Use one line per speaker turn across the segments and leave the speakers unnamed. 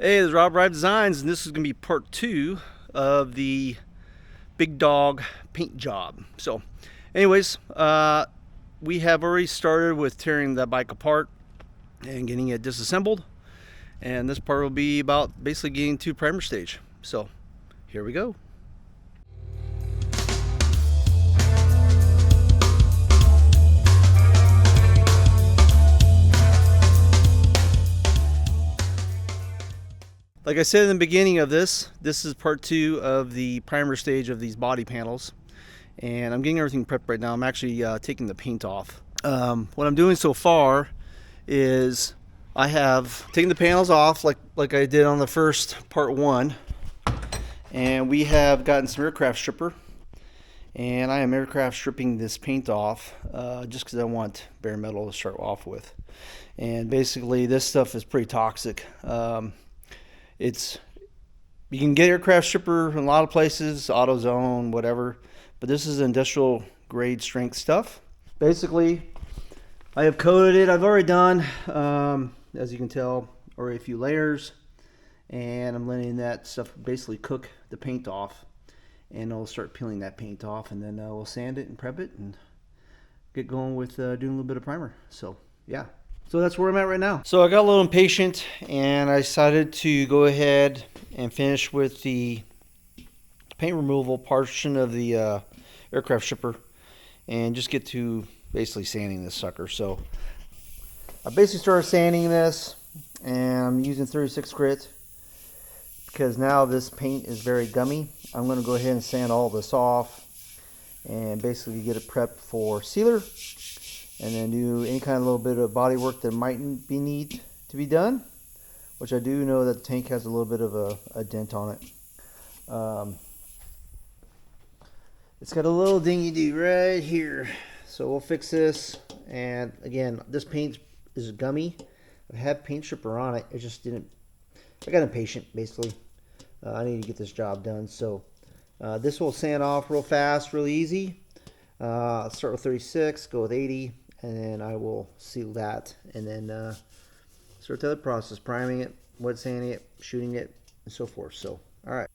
Hey, this is Reyff Designs, and this is going to be part 2 of the Big Dog paint job. So, anyways, we have already started with tearing the bike apart and getting it disassembled. And this part will be about basically getting to primer stage. So, here we go. Like I said in the beginning of this is part 2 of the primer stage of these body panels. And I'm getting everything prepped right now. I'm actually taking the paint off. What I'm doing so far is I have taken the panels off like I did on the first part 1. And we have gotten some aircraft stripper. And I am aircraft stripping this paint off just because I want bare metal to start off with. And basically this stuff is pretty toxic. You can get aircraft stripper in a lot of places, AutoZone, whatever, but this is industrial grade strength stuff. Basically, I have coated it. I've already done, as you can tell, already a few layers, and I'm letting that stuff basically cook the paint off, and I'll start peeling that paint off, and then we'll sand it and prep it and get going with doing a little bit of primer. So, yeah. So that's where I'm at right now. So I got a little impatient and I decided to go ahead and finish with the paint removal portion of the aircraft stripper and just get to basically sanding this sucker. So I basically started sanding this and I'm using 36 grit because now this paint is very gummy. I'm going to go ahead and sand all this off and basically get it prepped for sealer. And then do any kind of little bit of body work that might be need to be done, which I do know that the tank has a little bit of a dent on it. It's got a little dingy right here, so we'll fix this. And again, this paint is gummy. I had paint stripper on it. It just didn't. I got impatient basically. I need to get this job done. So this will sand off real fast, really easy. I'll start with 36, go with 80. And then I will seal that and then start the other process, priming it, wet sanding it, shooting it, and so forth. So, all right.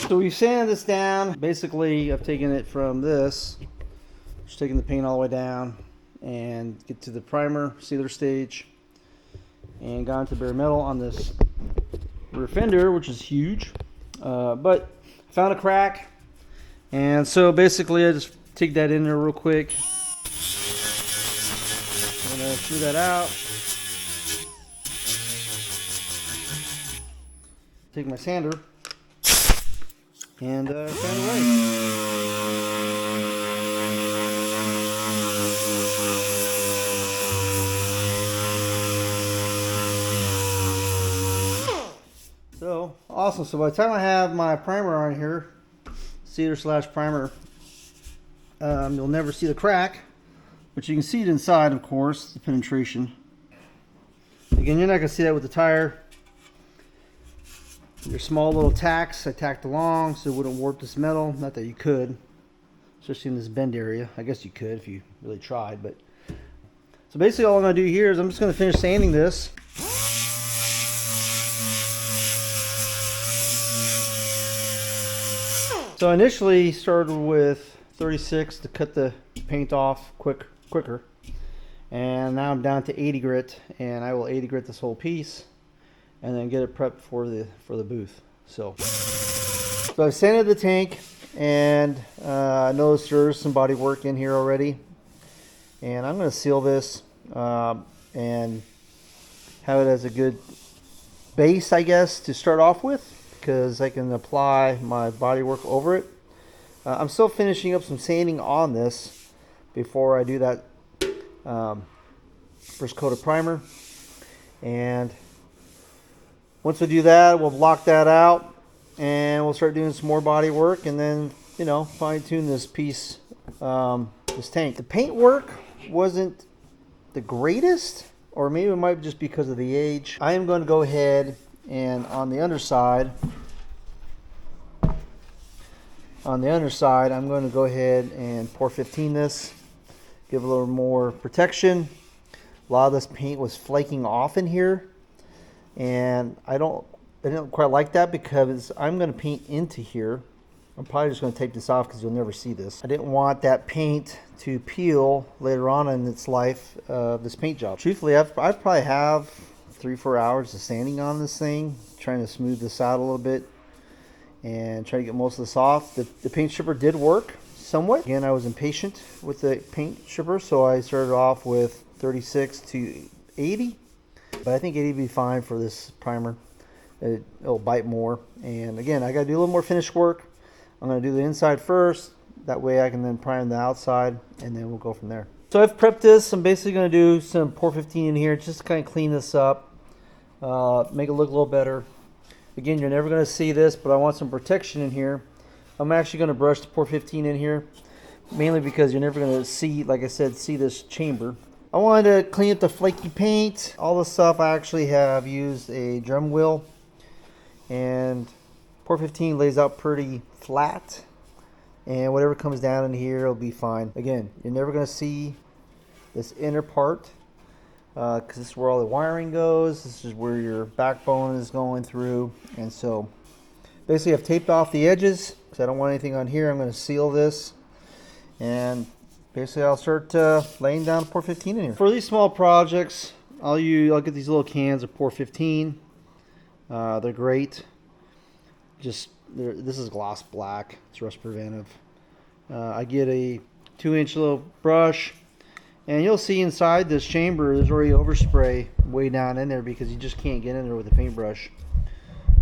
So we've sanded this down. Basically, I've taken it from this. Just taking the paint all the way down and get to the primer sealer stage and gone to bare metal on this rear fender, which is huge, but I found a crack, and so basically I just take that in there real quick. I'm gonna screw that out, take my sander and sand away. So awesome. So by the time I have my primer on here, sealer / primer, you'll never see the crack, but you can see it inside, of course, the penetration. Again, you're not going to see that with the tire. Your small little tacks I tacked along so it wouldn't warp this metal. Not that you could, especially in this bend area. I guess you could if you really tried. But so basically all I'm going to do here is I'm just going to finish sanding this. So I initially started with 36 to cut the paint off quicker, and now I'm down to 80 grit, and I will 80 grit this whole piece, and then get it prepped for the booth. So I've sanded the tank, and I noticed there's some body work in here already, and I'm going to seal this and have it as a good base, I guess, to start off with, because I can apply my body work over it. I'm still finishing up some sanding on this before I do that first coat of primer. And once we do that, we'll block that out and we'll start doing some more body work and then, you know, fine tune this piece, this tank. The paint work wasn't the greatest or maybe it might just be because of the age. I am going to go ahead and on the underside, I'm going to go ahead and pour 15 this, give a little more protection. A lot of this paint was flaking off in here, and I don't quite like that because I'm going to paint into here. I'm probably just going to take this off because you'll never see this. I didn't want that paint to peel later on in its life, this paint job. Truthfully, I've probably have 3-4 hours of sanding on this thing, trying to smooth this out a little bit and try to get most of this off. The paint stripper did work somewhat. Again, I was impatient with the paint stripper, so I started off with 36 to 80, but I think 80 would be fine for this primer. It'll bite more, and again, I got to do a little more finish work. I'm going to do the inside first, that way I can then prime the outside, and then we'll go from there. So I've prepped this. I'm basically going to do some pour 15 in here just to kind of clean this up, make it look a little better. Again, you're never going to see this, but I want some protection in here. I'm actually going to brush the pour 15 in here, mainly because you're never going to see, like I said, see this chamber. I wanted to clean up the flaky paint. All the stuff I actually have used a drum wheel, and pour 15 lays out pretty flat, and whatever comes down in here will be fine. Again, you're never going to see this inner part because this is where all the wiring goes. This is where your backbone is going through, and so basically I've taped off the edges because I don't want anything on here. I'm going to seal this, and basically I'll start laying down pour 15 in here. For these small projects, I'll get these little cans of pour 15. They're great. This is gloss black. It's rust preventive. I get a 2-inch little brush, and you'll see inside this chamber there's already overspray way down in there because you just can't get in there with a paintbrush.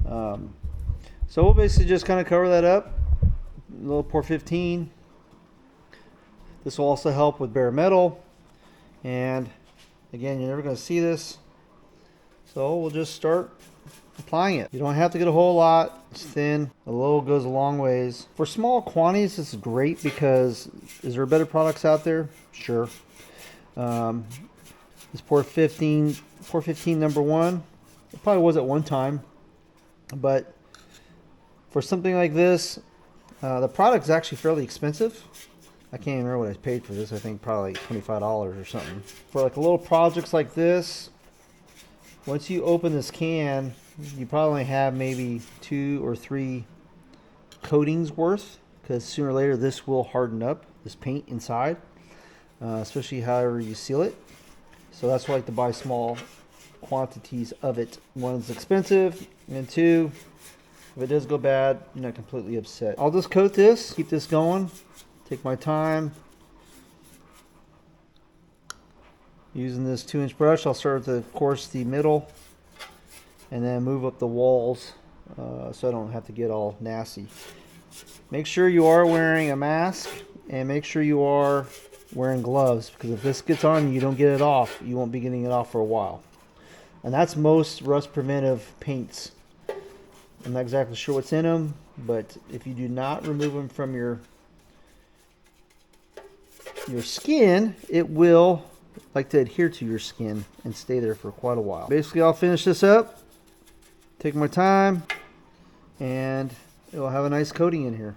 So we'll basically just kind of cover that up. A little pour 15. This will also help with bare metal, and again, you're never going to see this, so we'll just start applying it. You don't have to get a whole lot. It's thin. A little goes a long ways. For small quantities, this is great because is there better products out there? Sure. This pour 15 number 1. It probably was at one time, but for something like this, the product is actually fairly expensive. I can't even remember what I paid for this. I think probably $25 or something. For like little projects like this, once you open this can, you probably have maybe 2 or 3 coatings worth, because sooner or later this will harden up, this paint inside, especially however you seal it. So that's why I like to buy small quantities of it. 1, it's expensive, and 2, if it does go bad, you're not completely upset. I'll just coat this, keep this going, take my time. Using this 2-inch brush, I'll start with, of course, the middle, and then move up the walls so I don't have to get all nasty. Make sure you are wearing a mask, and make sure you are wearing gloves, because if this gets on and you don't get it off, you won't be getting it off for a while. And that's most rust preventive paints. I'm not exactly sure what's in them, but if you do not remove them from your skin, it will like to adhere to your skin and stay there for quite a while. Basically, I'll finish this up, take my time, and it will have a nice coating in here.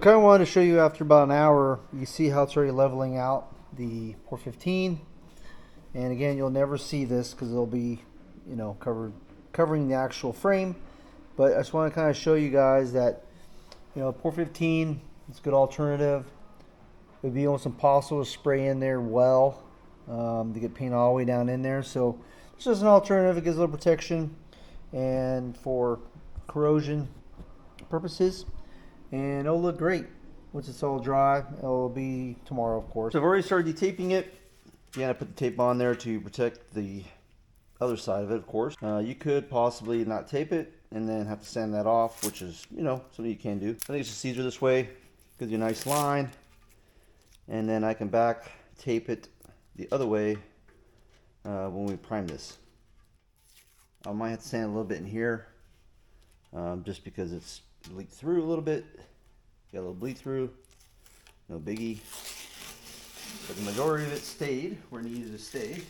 Kind of wanted to show you after about an hour, you see how it's already leveling out the 415. And again, you'll never see this because it'll be, you know, covering the actual frame. But I just want to kind of show you guys that, you know, 415 is a good alternative. It would be almost impossible to spray in there well to get paint all the way down in there. So it's just an alternative. It gives a little protection and for corrosion purposes, and it'll look great once it's all dry. It'll be tomorrow, of course. So I've already started detaping it. Yeah, I put the tape on there to protect the other side of it, of course. You could possibly not tape it and then have to sand that off, which is, you know, something you can do. I think it's just easier this way. Gives you a nice line, and then I can back tape it the other way when we prime this. I might have to sand a little bit in here, just because it's leaked through a little bit. Got a little bleed through, no biggie. But the majority of it stayed where it needed to stay.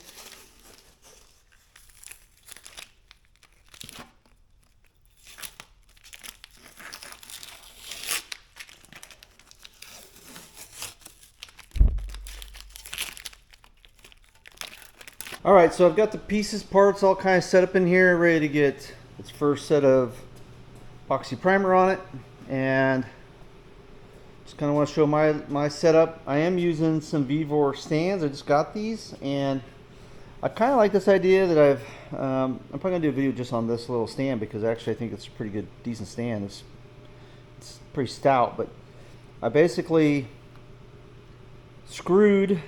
Alright, so I've got the parts all kind of set up in here, ready to get its first set of epoxy primer on it. And just kind of want to show my setup. I am using some Vevor stands. I just got these, and I kind of like this idea that I'm probably going to do a video just on this little stand, because actually I think it's a pretty good, decent stand. It's pretty stout, but I basically screwed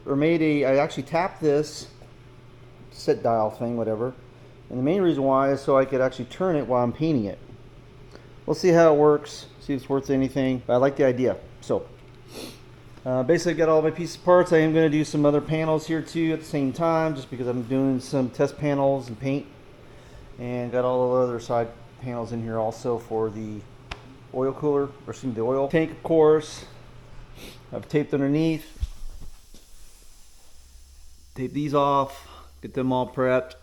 or I actually tapped this set dial thing, whatever, and the main reason why is so I could actually turn it while I'm painting it. We'll see how it works, see if it's worth anything, but I like the idea. So basically got all my parts. I am going to do some other panels here too at the same time, just because I'm doing some test panels and paint, and got all the other side panels in here also for the oil cooler, or excuse me, the oil tank, of course. I've taped underneath. Tape these off, get them all prepped,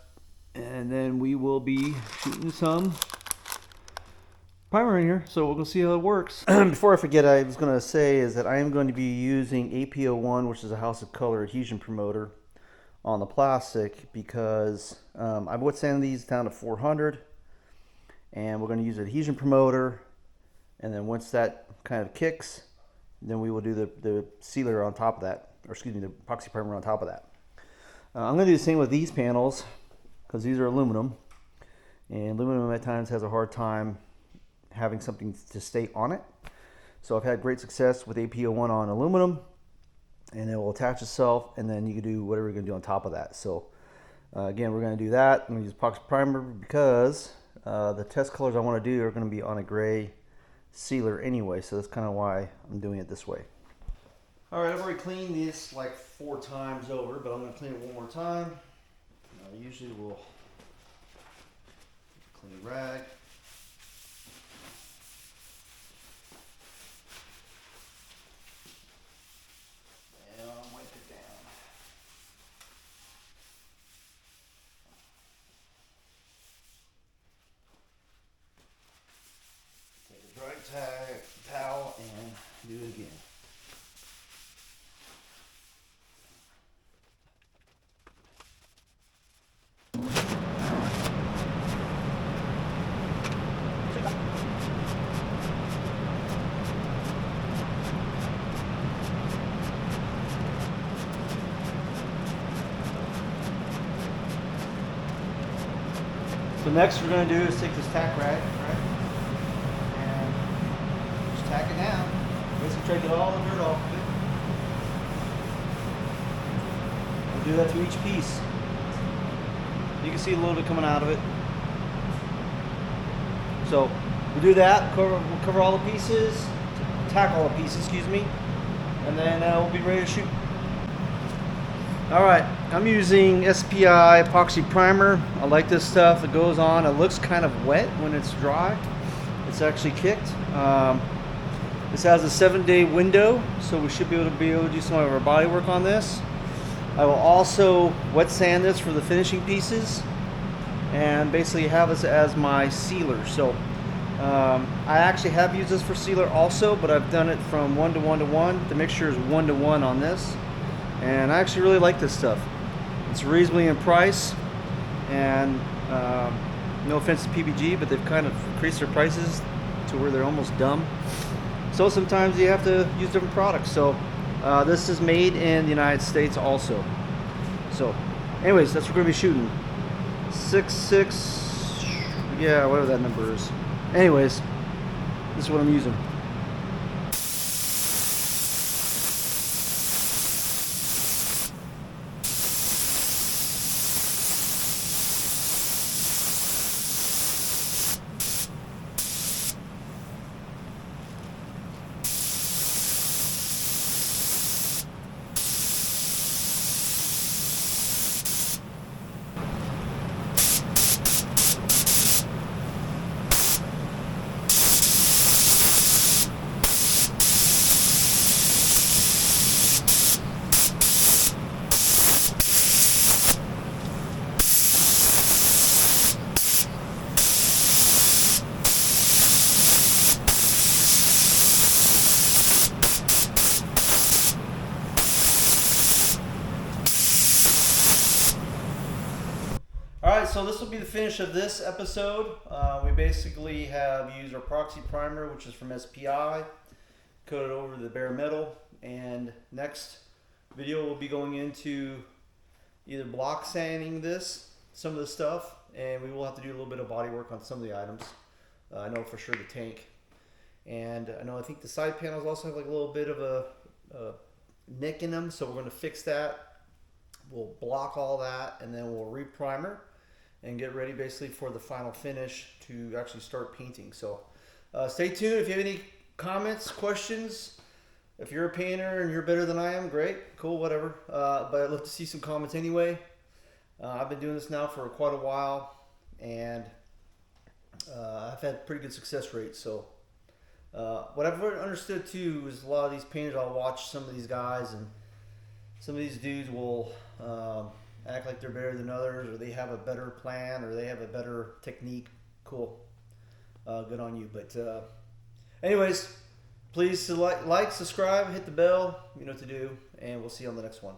and then we will be shooting some primer in here, so we'll go see how it works. Before I forget, I was going to say is that I am going to be using AP01, which is a House of Color adhesion promoter, on the plastic, because I would sand these down to 400, and we're going to use an adhesion promoter, and then once that kind of kicks, then we will do the sealer on top of that, or excuse me, the epoxy primer on top of that. I'm going to do the same with these panels, because these are aluminum, and aluminum at times has a hard time having something to stay on it. So I've had great success with AP01 on aluminum, and it will attach itself, and then you can do whatever you're going to do on top of that. So again, we're going to do that. I'm going to use epoxy primer because the test colors I want to do are going to be on a gray sealer anyway, so that's kind of why I'm doing it this way. Alright, I've already cleaned this like 4 times over, but I'm going to clean it one more time. Usually we'll clean rag. And I'll wipe it down. Take a dry towel and do it again. So next we're going to do is take this tack rag, right, and just tack it down. Basically try to get all the dirt off of it. We'll do that to each piece. You can see a little bit coming out of it. So we'll do that, we'll cover all the pieces, tack all the pieces, excuse me, and then we'll be ready to shoot. Alright, I'm using SPI epoxy primer. I like this stuff. It goes on. It looks kind of wet when it's dry. It's actually kicked. This has a 7-day window, so we should be able to do some of our body work on this. I will also wet sand this for the finishing pieces, and basically have this as my sealer. So I actually have used this for sealer also, but I've done it from 1 to 1 to 1. The mixture is 1 to 1 on this. And I actually really like this stuff. It's reasonably in price, and no offense to PBG, but they've kind of increased their prices to where they're almost dumb. So sometimes you have to use different products. So this is made in the United States also. So anyways, that's what we're going to be shooting. 6.6, yeah, whatever that number is. Anyways, this is what I'm using. Alright, so this will be the finish of this episode. We basically have used our epoxy primer, which is from SPI, coated over the bare metal, and next video we'll be going into either block sanding some of the stuff, and we will have to do a little bit of body work on some of the items. I know for sure the tank. And I think the side panels also have like a little bit of a nick in them, so we're going to fix that. We'll block all that, and then we'll re-primer and get ready basically for the final finish to actually start painting. So stay tuned. If you have any comments, questions, if you're a painter and you're better than I am, great, cool, whatever. But I'd love to see some comments anyway. I've been doing this now for quite a while, and I've had pretty good success rates. So what I've understood too is a lot of these painters, I'll watch some of these guys, and some of these dudes will act like they're better than others, or they have a better plan, or they have a better technique. Cool. Good on you. But anyways, please like, subscribe, hit the bell, you know what to do, and we'll see you on the next one.